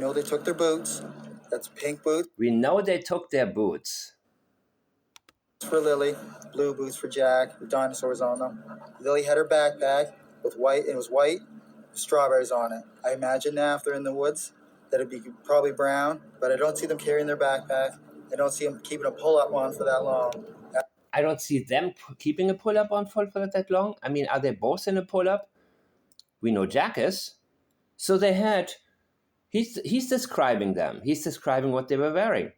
know they took their boots. That's pink boots We know they took their boots. for Lily, blue boots for Jack, with dinosaurs on them. Lily had her backpack with white, and it was white, with strawberries on it. I imagine now if they're in the woods that it'd be probably brown, but I don't see them carrying their backpack. I don't see them keeping a pull-up on for that long. I don't see them keeping a pull-up on for that long. I mean, are they both in a pull-up? We know Jack is. So they had, he's describing them. He's describing what they were wearing.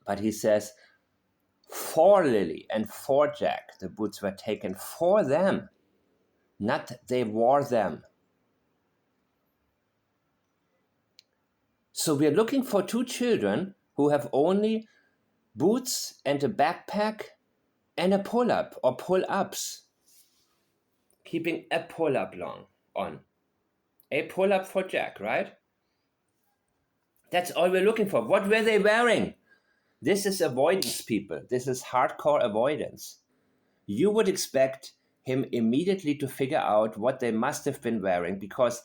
But he says, for Lily and for Jack, the boots were taken for them, not they wore them. So we're looking for two children who have only boots and a backpack and a pull-up or pull-ups. Keeping a pull-up long on. A pull-up for Jack, right? That's all we're looking for. What were they wearing? This is avoidance, people. This is hardcore avoidance. You would expect him immediately to figure out what they must have been wearing because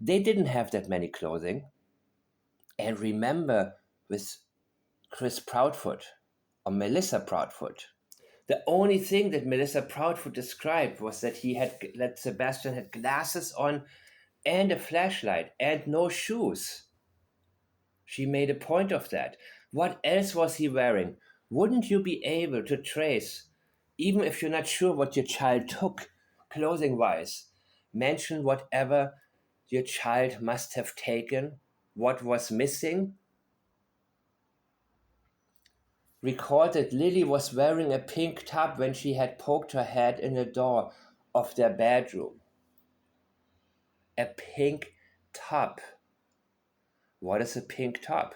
they didn't have that many clothing. And remember with Chris Proudfoot or Melissa Proudfoot, the only thing that Melissa Proudfoot described was that Sebastian had glasses on and a flashlight and no shoes. She made a point of that. What else was he wearing? Wouldn't you be able to trace, even if you're not sure what your child took clothing wise, mention whatever your child must have taken, what was missing? Recall that Lily was wearing a pink top when she had poked her head in the door of their bedroom. A pink top. What is a pink top?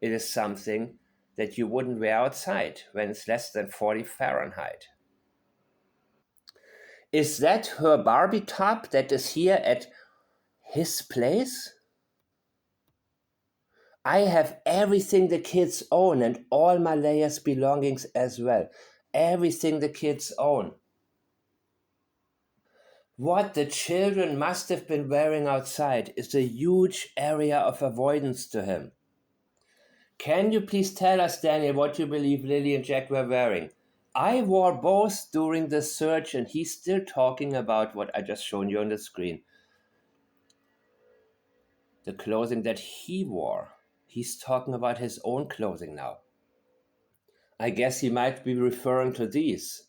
It is something that you wouldn't wear outside when it's less than 40 Fahrenheit. Is that her Barbie top that is here at his place? I have everything the kids own and all Malaya's belongings as well. Everything the kids own. What the children must have been wearing outside is a huge area of avoidance to him. Can you please tell us, Daniel, what you believe Lily and Jack were wearing? I wore both during the search, and he's still talking about what I just shown you on the screen. The clothing that he wore. He's talking about his own clothing now. I guess he might be referring to these.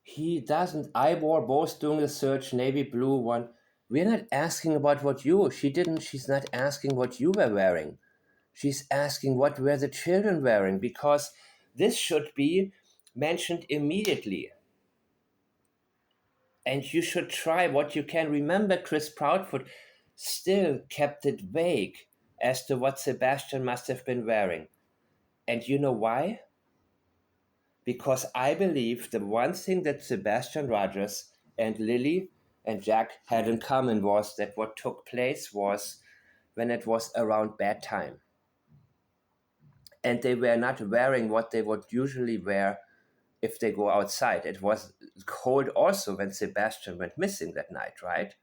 He doesn't. I wore both during the search, navy blue one. We're not asking about what you. She's not asking what you were wearing. She's asking what were the children wearing, because this should be mentioned immediately. And you should try what you can. Remember, Chris Proudfoot still kept it vague as to what Sebastian must have been wearing. And you know why? Because I believe the one thing that Sebastian Rogers and Lily and Jack had in common was that what took place was when it was around bedtime. And they were not wearing what they would usually wear if they go outside. It was cold also when Sebastian went missing that night, right?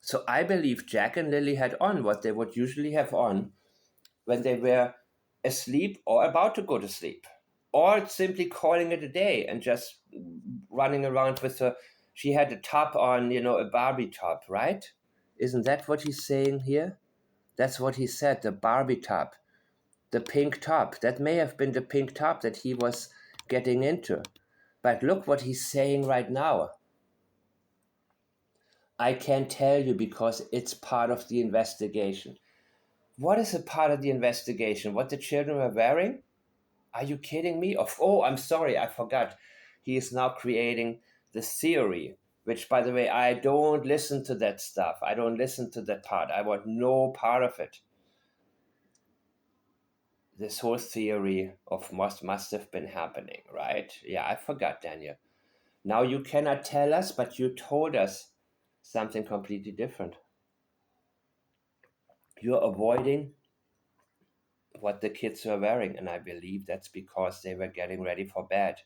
So I believe Jack and Lily had on what they would usually have on when they were asleep or about to go to sleep, or simply calling it a day and just running around with her. She had a top on, a Barbie top, right? Isn't that what he's saying here? That's what he said, the Barbie top, the pink top. That may have been the pink top that he was getting into. But look what he's saying right now. I can't tell you because it's part of the investigation. What is a part of the investigation? What the children were wearing? Are you kidding me? Oh, I'm sorry, I forgot. He is now creating the theory, which, by the way, I don't listen to that stuff. I don't listen to that part. I want no part of it. This whole theory of must have been happening, right? Yeah, I forgot, Daniel. Now you cannot tell us, but you told us something completely different. You're avoiding what the kids were wearing, and I believe that's because they were getting ready for bed.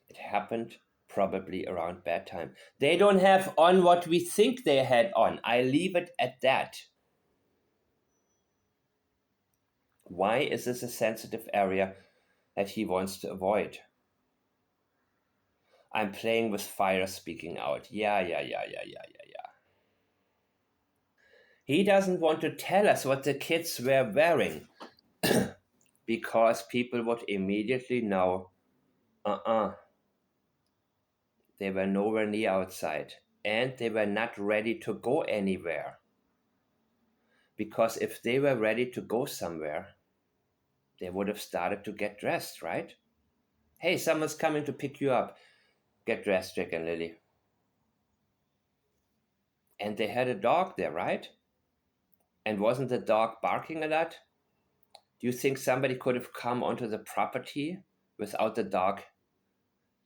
It happened probably around bedtime. They don't have on what we think they had on. I leave it at that. Why is this a sensitive area that he wants to avoid? I'm playing with fire speaking out. Yeah. He doesn't want to tell us what the kids were wearing because people would immediately know, they were nowhere near outside and they were not ready to go anywhere. Because if they were ready to go somewhere, they would have started to get dressed, right? Hey, someone's coming to pick you up. Get dressed, Jack and Lily. And they had a dog there, right? And wasn't the dog barking a lot? Do you think somebody could have come onto the property without the dog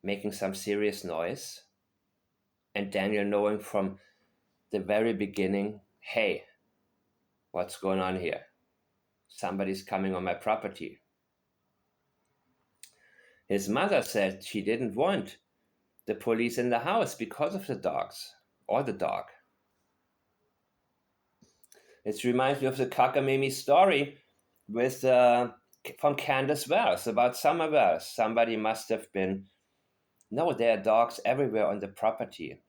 making some serious noise? And Daniel knowing from the very beginning, hey, what's going on here? Somebody's coming on my property. His mother said she didn't want the police in the house because of the dogs or the dog. It reminds me of the cockamamie story with from Candace Wells about Summer Wells. Somebody must have been. No, there are dogs everywhere on the property.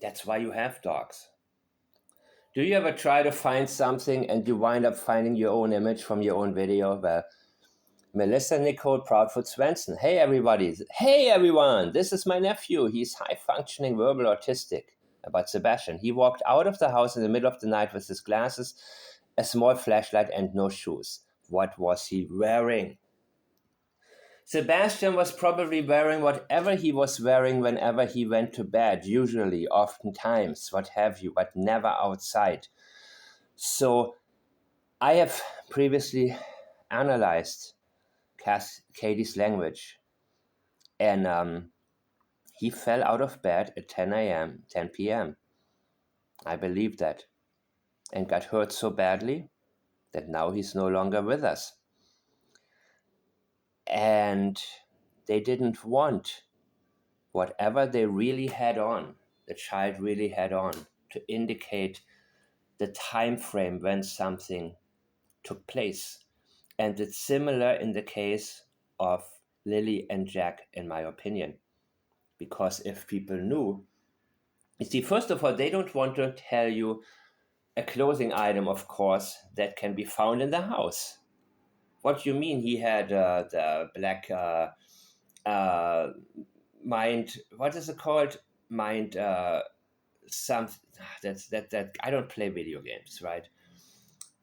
That's why you have dogs. Do you ever try to find something and you wind up finding your own image from your own video? Well, Melissa Nicole Proudfoot Swenson. Hey, everybody. Hey, everyone. This is my nephew. He's high functioning verbal autistic. About Sebastian. He walked out of the house in the middle of the night with his glasses, a small flashlight, and no shoes. What was he wearing? Sebastian was probably wearing whatever he was wearing whenever he went to bed, usually, oftentimes, what have you, but never outside. So I have previously analyzed Katie's language, and he fell out of bed at 10 p.m. I believe that, and got hurt so badly that now he's no longer with us. And they didn't want whatever they really had on, the child really had on, to indicate the time frame when something took place. And it's similar in the case of Lily and Jack, in my opinion. Because if people knew, you see, first of all, they don't want to tell you a clothing item, of course, that can be found in the house. What do you mean he had the black mind? What is it called? Mind some that I don't play video games, right?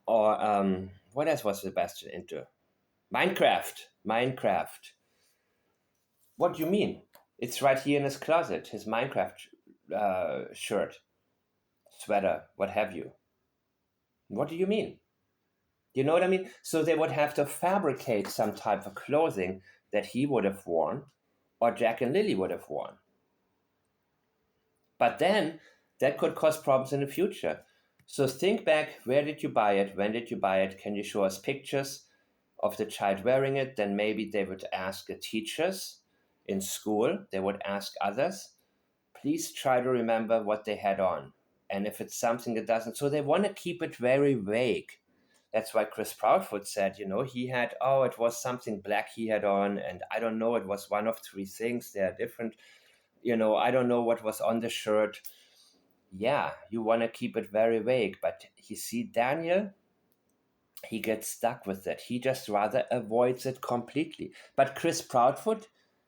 Or what else was Sebastian into? Minecraft. What do you mean? It's right here in his closet. His Minecraft shirt, sweater, what have you. What do you mean? You know what I mean? So they would have to fabricate some type of clothing that he would have worn or Jack and Lily would have worn. But then that could cause problems in the future. So think back, where did you buy it? When did you buy it? Can you show us pictures of the child wearing it? Then maybe they would ask the teachers in school, they would ask others. Please try to remember what they had on. And if it's something that doesn't, so they want to keep it very vague. That's why Chris Proudfoot said, he had, it was something black he had on, and I don't know, it was one of three things. They are different. I don't know what was on the shirt. Yeah, you want to keep it very vague. But you see, Daniel, he gets stuck with that. He just rather avoids it completely. But Chris Proudfoot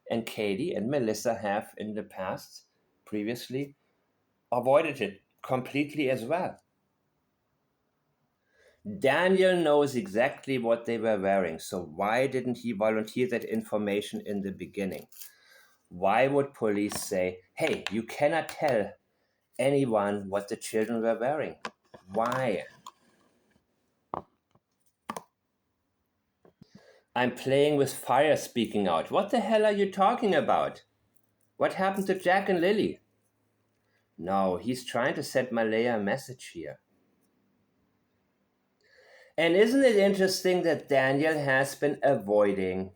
and Katie and Melissa have in the past, previously, avoided it completely as well. Daniel knows exactly what they were wearing, so why didn't he volunteer that information in the beginning? Why would police say, hey, you cannot tell anyone what the children were wearing? Why? I'm playing with fire speaking out. What the hell are you talking about? What happened to Jack and Lily? No, he's trying to send Malaya a message here. And isn't it interesting that Daniel has been avoiding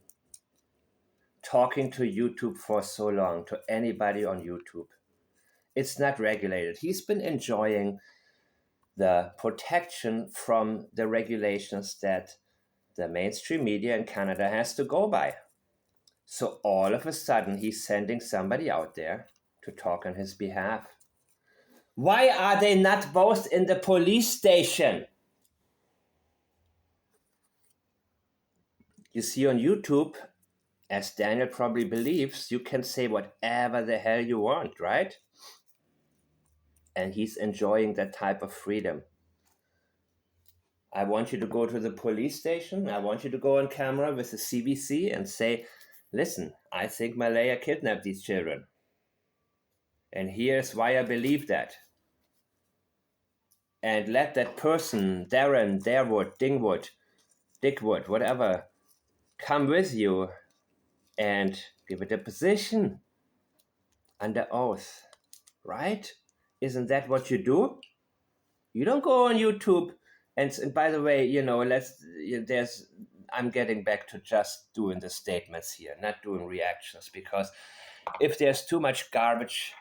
talking to YouTube for so long, to anybody on YouTube. It's not regulated. He's been enjoying the protection from the regulations that the mainstream media in Canada has to go by. So all of a sudden, he's sending somebody out there to talk on his behalf. Why are they not both in the police station? You see, on YouTube, as Daniel probably believes, you can say whatever the hell you want, right? And he's enjoying that type of freedom. I want you to go to the police station. I want you to go on camera with the CBC and say, listen, I think Malaya kidnapped these children. And here's why I believe that. And let that person, Darren, Darewood, Dingwood, Dickwood, whatever, come with you and give it a position under oath, right? Isn't that what you do? You don't go on YouTube and by the way, I'm getting back to just doing the statements here, not doing reactions, because if there's too much garbage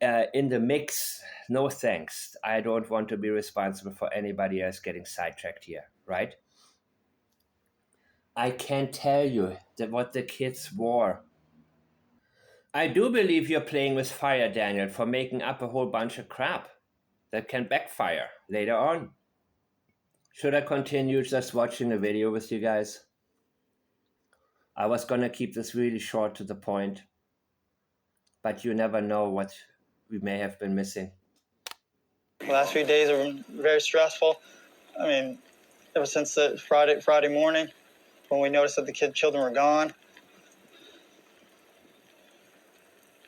in the mix, no thanks. I don't want to be responsible for anybody else getting sidetracked here, right? I can't tell you what the kids wore. I do believe you're playing with fire, Daniel, for making up a whole bunch of crap that can backfire later on. Should I continue just watching the video with you guys? I was gonna keep this really short to the point, but you never know what we may have been missing. The last few days have been very stressful. I mean, ever since the Friday morning, when we noticed that the children were gone,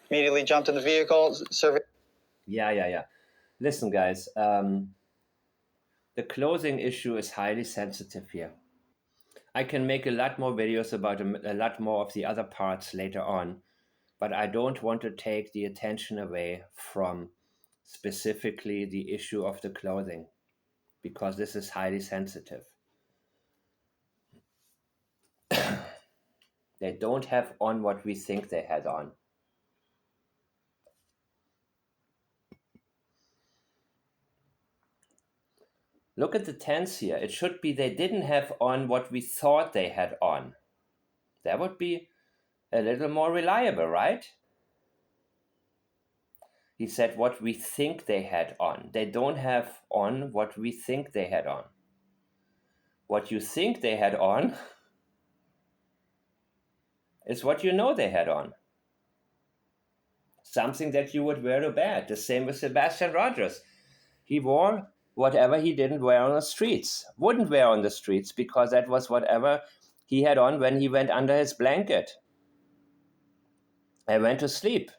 immediately jumped in the vehicle. Yeah. Listen, guys, the clothing issue is highly sensitive here. I can make a lot more videos about a lot more of the other parts later on, but I don't want to take the attention away from specifically the issue of the clothing, because this is highly sensitive. They don't have on what we think they had on. Look at the tense here. It should be they didn't have on what we thought they had on. That would be a little more reliable, right? He said what we think they had on. They don't have on what we think they had on. What you think they had on is what you know they had on. Something that you would wear to bed. The same with Sebastian Rogers. He wore whatever he didn't wear on the streets. Wouldn't wear on the streets because that was whatever he had on when he went under his blanket and went to sleep.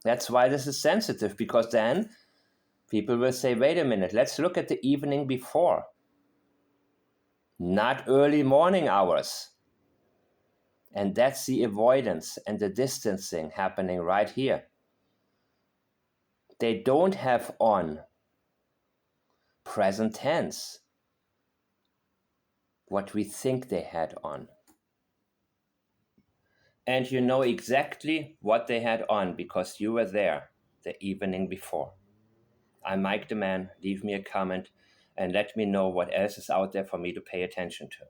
That's why this is sensitive, because then people will say, wait a minute, let's look at the evening before. Not early morning hours. And that's the avoidance and the distancing happening right here. They don't have on present tense what we think they had on. And you know exactly what they had on because you were there the evening before. I'm Mike the Man. Leave me a comment and let me know what else is out there for me to pay attention to.